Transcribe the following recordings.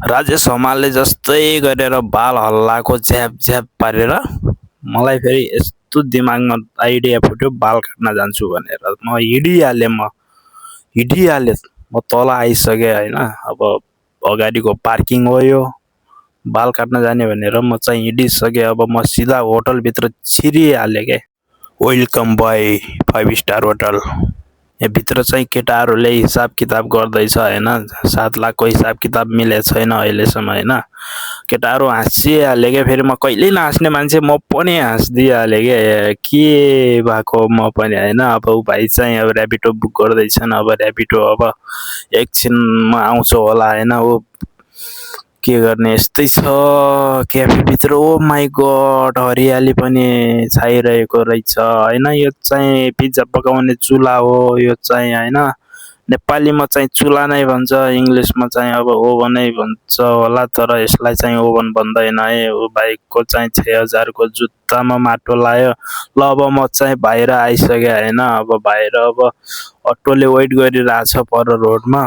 राजेश हमालले जस्तै गरेर बाल हल्लाको झ्याप झ्याप पारेर मलाई फेरि यस्तो दिमागमा आइडिया फुट्यो बाल काट्न जान्छु भनेर म हिँडिहालेँ म तल आइसकेँ होइन। अब अगाडिको पार्किङ हो यो, बाल काट्न जाने भनेर म चाहिँ हिँडिसकेँ। अब म सिधा होटलभित्र छिरिहालेँ के। Welcome boy 5 star hotel. यहाँभित्र चाहिँ केटाहरूले हिसाब किताब गर्दैछ होइन, 7 लाखको हिसाब किताब मिलेको छैन अहिलेसम्म होइन। केटाहरू हाँसिहाले क्या। फेरि म कहिल्यै नहाँस्ने मान्छे म पनि हाँसिदिइहालेँ के भएको म पनि होइन। अब ऊ भाइ चाहिँ अब ऱ्यापिडो बुक गर्दैछन्, अब ऱ्यापिडो अब एकछिनमा आउँछ होला होइन। ऊ के गर्ने यस्तै छ क्याफेभित्र। ओ माई गड, हरियाली पनि छाइरहेको रहेछ होइन। यो चाहिँ पिज्जा पकाउने चुल्हा हो यो चाहिँ होइन। नेपालीमा चाहिँ चुल्हा नै भन्छ, इङ्ग्लिसमा चाहिँ अब ओभनै भन्छ होला, तर यसलाई चाहिँ ओभन भन्दैन है। ऊ भाइको चाहिँ 6000को जुत्तामा माटो लायो। ल अब म चाहिँ बाहिर आइसकेँ होइन। अब बाहिर अब अटोले वेट गरिरहेछ पर रोडमा।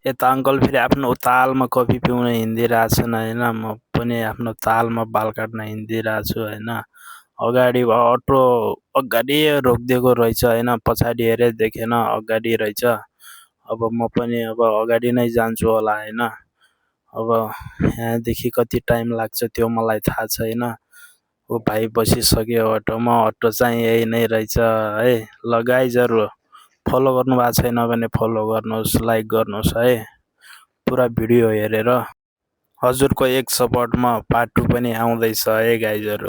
यता अङ्कल फेरि आफ्नो तालमा कफी पिउन हिँडिरहेछन् होइन। म पनि आफ्नो तालमा बाल काट्न हिँडिरहेछु होइन। अगाडि अटो अगाडि रोकिदिएको रहेछ होइन, पछाडि हेरेँ देखेन अगाडि रहेछ। अब म पनि अब अगाडि नै जान्छु होला होइन। अब यहाँदेखि कति टाइम लाग्छ त्यो मलाई थाहा छैन। ऊ भाइ बसिसक्यो अटोमा, अटो चाहिँ यही नै रहेछ है। ल गाइजहरू फलो गर्नुभएको छैन भने फलो गर्नुहोस्, लाइक गर्नुहोस् है पुरा भिडियो हेरेर। हजुरको एक सपोर्टमा पार्ट 2 पनि आउँदैछ है गाइजहरू।